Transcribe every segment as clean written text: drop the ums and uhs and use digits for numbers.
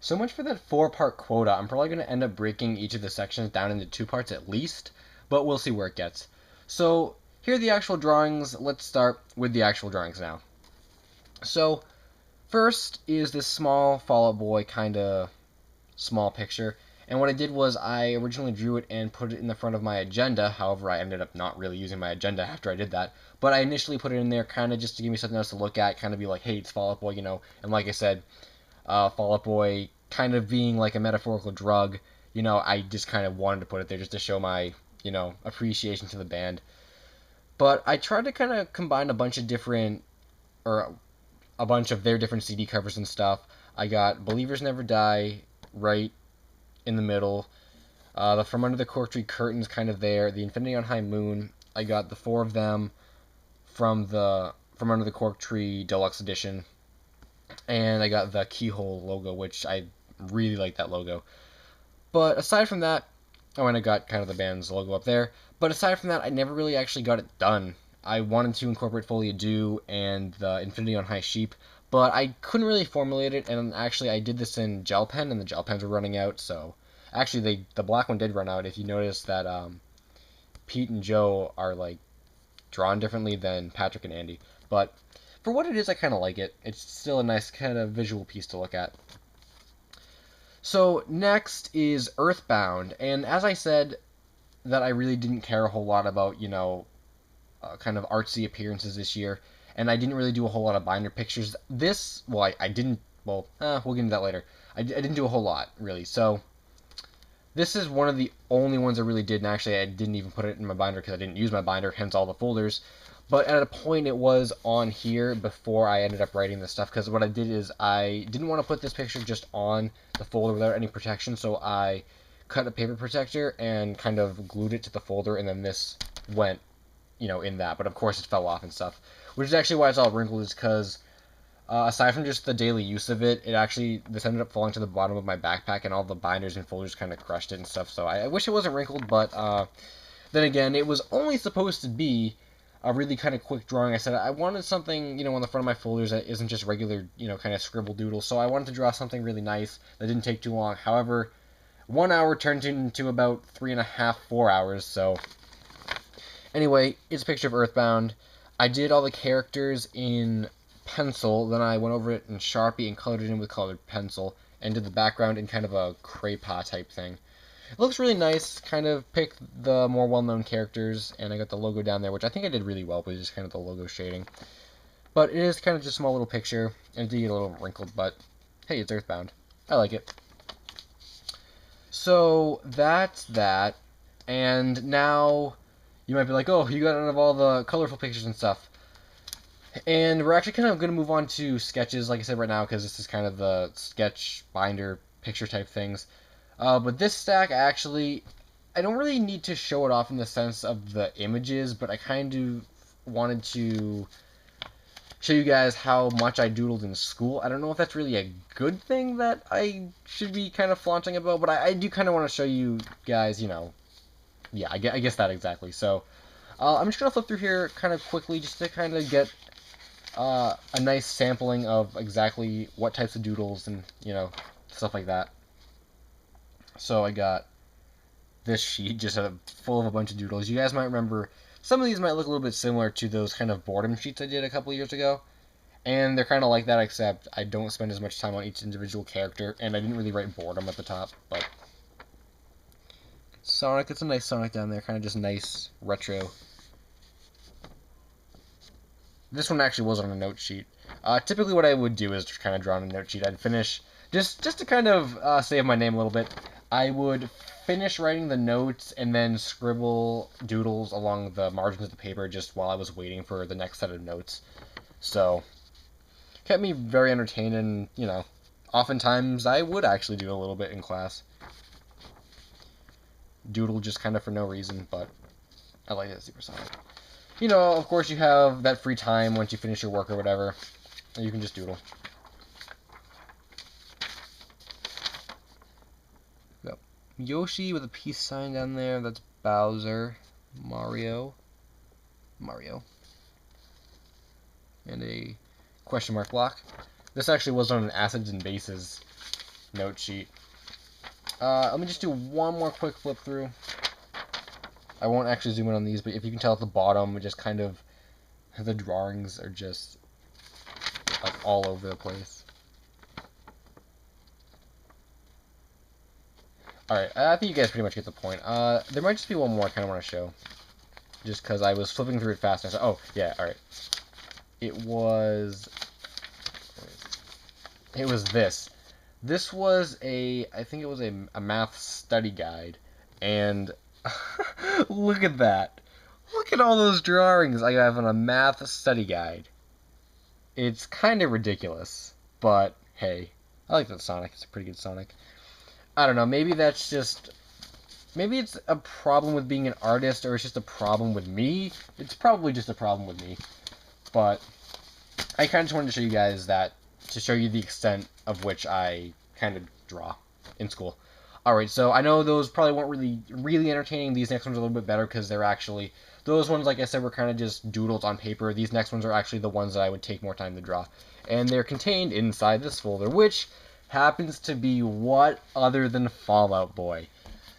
So much for that 4-part quota. I'm probably going to end up breaking each of the sections down into 2 parts at least, but we'll see where it gets. So here are the actual drawings. Let's start with the actual drawings now. So first is this small Fall Out Boy kind of small picture. And what I did was I originally drew it and put it in the front of my agenda. However, I ended up not really using my agenda after I did that. But I initially put it in there kind of just to give me something else to look at, kind of be like, hey, it's Fall Out Boy, you know. And like I said, Fall Out Boy kind of being like a metaphorical drug, you know, I just kind of wanted to put it there just to show my, you know, appreciation to the band. But I tried to kind of combine a bunch of different, or a bunch of their different CD covers and stuff. I got Believers Never Die right in the middle. The From Under the Cork Tree curtains kind of there. The Infinity on High Moon. I got the 4 of them from the From Under the Cork Tree Deluxe Edition. And I got the Keyhole logo, which I really like that logo. But aside from that, oh, and I got kind of the band's logo up there. But aside from that, I never really actually got it done. I wanted to incorporate Folie à Deux and the Infinity on High Sheep, but I couldn't really formulate it, and actually I did this in gel pen, and the gel pens were running out, so... Actually, the black one did run out. If you notice that Pete and Joe are, like, drawn differently than Patrick and Andy. But for what it is, I kind of like it. It's still a nice kind of visual piece to look at. So next is Earthbound, and as I said, that I really didn't care a whole lot about, you know, kind of artsy appearances this year, and I didn't really do a whole lot of binder pictures. This, well, I didn't, well, we'll get into that later. I didn't do a whole lot, really, so this is one of the only ones I really did, and actually I didn't even put it in my binder because I didn't use my binder, hence all the folders. But at a point it was on here before I ended up writing this stuff, because what I did is I didn't want to put this picture just on the folder without any protection, so I cut a paper protector and kind of glued it to the folder, and then this went, you know, in that. But of course it fell off and stuff, which is actually why it's all wrinkled, is because aside from just the daily use of it, this ended up falling to the bottom of my backpack, and all the binders and folders kind of crushed it and stuff. So I wish it wasn't wrinkled, but then again, it was only supposed to be a really kind of quick drawing. I said I wanted something, you know, on the front of my folders that isn't just regular, you know, kind of scribble doodle. So I wanted to draw something really nice that didn't take too long. However, 1 hour turned into about 3.5, 4 hours. So anyway, it's a picture of Earthbound. I did all the characters in pencil, then I went over it in Sharpie and colored it in with colored pencil, and did the background in kind of a crepa type thing. It looks really nice, kind of picked the more well-known characters, and I got the logo down there, which I think I did really well, but it's just kind of the logo shading. But it is kind of just a small little picture, and it did get a little wrinkled, but hey, it's Earthbound. I like it. So that's that, and now you might be like, oh, you got out of all the colorful pictures and stuff. And we're actually kind of going to move on to sketches, like I said, right now, because this is kind of the sketch binder picture type things. But this stack, I don't really need to show it off in the sense of the images, but I kind of wanted to show you guys how much I doodled in school. I don't know if that's really a good thing that I should be kind of flaunting about, but I do kind of want to show you guys, you know, yeah, I guess that exactly. So I'm just going to flip through here kind of quickly just to kind of get a nice sampling of exactly what types of doodles and, you know, stuff like that. So I got this sheet just full of a bunch of doodles. You guys might remember some of these might look a little bit similar to those kind of boredom sheets I did a couple years ago. And they're kind of like that, except I don't spend as much time on each individual character, and I didn't really write boredom at the top, but Sonic, it's a nice Sonic down there, kind of just nice retro. This one actually was on a note sheet. Typically what I would do is just kind of draw on a note sheet. I'd finish, just to kind of save my name a little bit, I would finish writing the notes and then scribble doodles along the margins of the paper just while I was waiting for the next set of notes. So, kept me very entertained, and, you know, oftentimes I would actually do a little bit in class. Doodle just kind of for no reason, but I like it Supersonic. You know, of course you have that free time once you finish your work or whatever, and you can just doodle. Got Yoshi with a peace sign down there, that's Bowser, Mario, and a question mark block. This actually was on an acids and bases note sheet. Let me just do one more quick flip through. I won't actually zoom in on these, but if you can tell at the bottom, just kind of the drawings are just like all over the place. Alright, I think you guys pretty much get the point. There might just be one more I kind of want to show. Just because I was flipping through it fast. And I said, oh, yeah, alright. It was this. This was I think it was a math study guide. And look at that. Look at all those drawings I have on a math study guide. It's kind of ridiculous. But, hey, I like that Sonic. It's a pretty good Sonic. I don't know, maybe that's just... Maybe it's a problem with being an artist, or it's just a problem with me. It's probably just a problem with me. But I kind of just wanted to show you guys that, to show you the extent of which I kind of draw in school. Alright, so I know those probably weren't really entertaining. These next ones are a little bit better because they're actually... Those ones, like I said, were kind of just doodles on paper. These next ones are actually the ones that I would take more time to draw. And they're contained inside this folder, which happens to be what other than Fall Out Boy.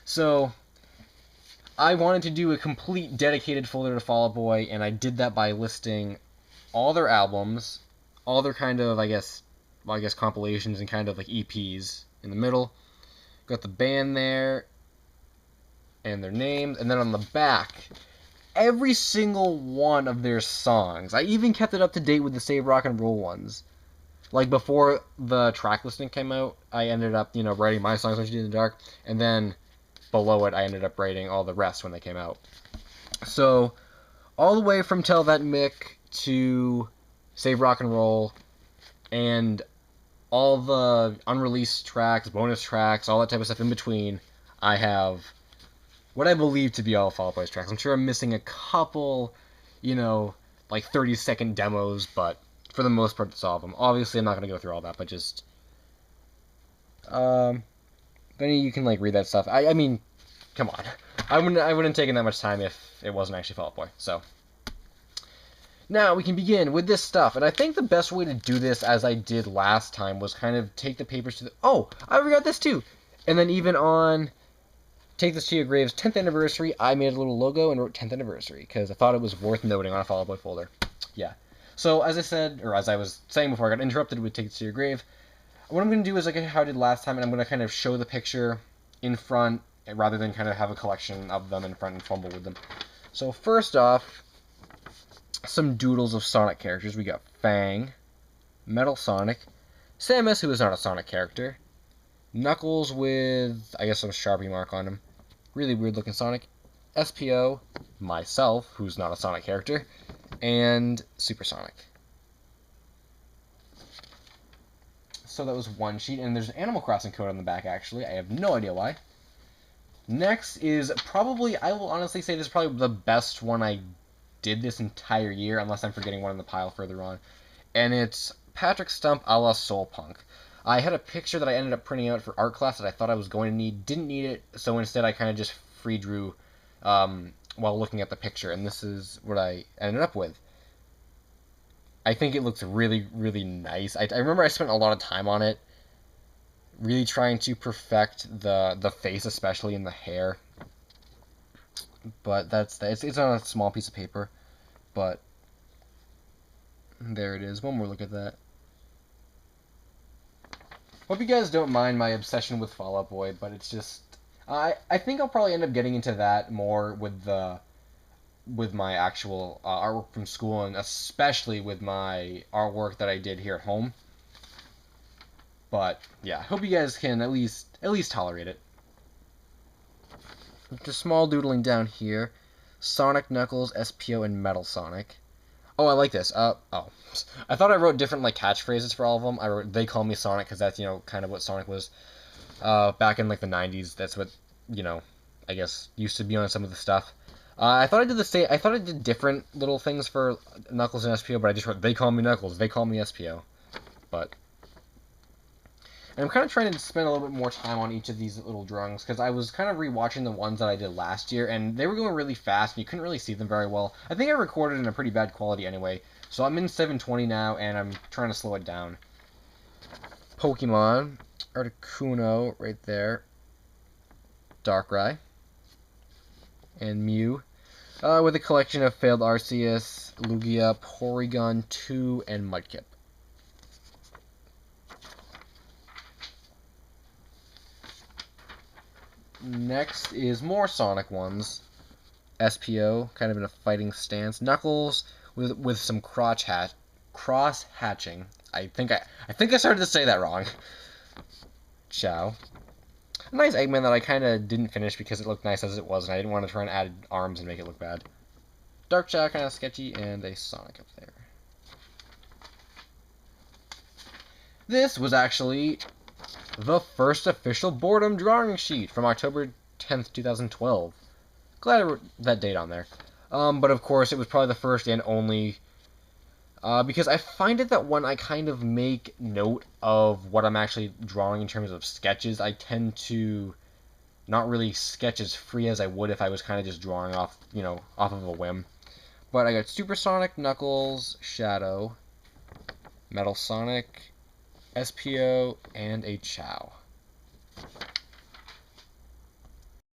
So, I wanted to do a complete dedicated folder to Fall Out Boy, and I did that by listing all their albums, all their kind of, I guess compilations and kind of like EPs in the middle. Got the band there, and their names, and then on the back, every single one of their songs. I even kept it up to date with the Save Rock and Roll ones. Like, before the track listing came out, I ended up, writing my songs, When She Did in the Dark, and then below it, I ended up writing all the rest when they came out. So, all the way from Tell That Mick to Save Rock and Roll, and all the unreleased tracks, bonus tracks, all that type of stuff in between, I have what I believe to be all Fall Out Boy's tracks. I'm sure I'm missing a couple, like 30-second demos, but for the most part, it's all of them. Obviously, I'm not going to go through all that, but just... if any of you can, read that stuff. I mean, come on. I wouldn't take that much time if it wasn't actually Fall Out Boy, so... Now, we can begin with this stuff, and I think the best way to do this, as I did last time, was kind of take the papers to the... Oh, I forgot this too! And then even on Take This to Your Grave's 10th anniversary, I made a little logo and wrote 10th anniversary, because I thought it was worth noting on a Fall Out Boy folder. Yeah. So, as I said, or as I was saying before I got interrupted with Take This to Your Grave, what I'm going to do is like how I did last time, and I'm going to kind of show the picture in front, rather than kind of have a collection of them in front and fumble with them. So, first off, some doodles of Sonic characters. We got Fang, Metal Sonic, Samus, who is not a Sonic character, Knuckles with, I guess, some Sharpie mark on him, really weird looking Sonic, SPO, myself, who's not a Sonic character, and Supersonic. So that was one sheet, and there's an Animal Crossing code on the back, actually. I have no idea why. Next is probably, I will honestly say this is probably the best one I did this entire year, unless I'm forgetting one in the pile further on. And it's Patrick Stump a la Soul Punk. I had a picture that I ended up printing out for art class that I thought I was going to need. Didn't need it, so instead I kind of just free drew while looking at the picture, and this is what I ended up with. I think it looks really, really nice. I remember I spent a lot of time on it, really trying to perfect the face, especially in the hair. But it's on a small piece of paper, but there it is. One more look at that. Hope you guys don't mind my obsession with Fall Out Boy, but it's just I think I'll probably end up getting into that more with my actual artwork from school, and especially with my artwork that I did here at home. But yeah, hope you guys can at least tolerate it. Just small doodling down here. Sonic, Knuckles, SPO, and Metal Sonic. Oh, I like this. I thought I wrote different catchphrases for all of them. I wrote "They Call Me Sonic" because that's kind of what Sonic was back in the 90s. That's what I guess used to be on some of the stuff. I thought I did different little things for Knuckles and SPO, but I just wrote "They Call Me Knuckles, They Call Me SPO." But and I'm kind of trying to spend a little bit more time on each of these little drawings, because I was kind of rewatching the ones that I did last year, and they were going really fast, and you couldn't really see them very well. I think I recorded in a pretty bad quality anyway, so I'm in 720 now, and I'm trying to slow it down. Pokemon. Articuno right there. Darkrai. And Mew. With a collection of failed Arceus, Lugia, Porygon 2, and Mudkip. Next is more Sonic ones. SPO, kind of in a fighting stance. Knuckles with some cross hatching. I think I started to say that wrong. Chow. A nice Eggman that I kind of didn't finish because it looked nice as it was, and I didn't want to try and add arms and make it look bad. Dark Chow, kind of sketchy, and a Sonic up there. This was actually the first official boredom drawing sheet from October 10th, 2012. Glad I wrote that date on there. But of course, it was probably the first and only, because I find it that when I kind of make note of what I'm actually drawing in terms of sketches, I tend to not really sketch as free as I would if I was kind of just drawing off, off of a whim. But I got Supersonic, Knuckles, Shadow, Metal Sonic, SPO, and a Chow.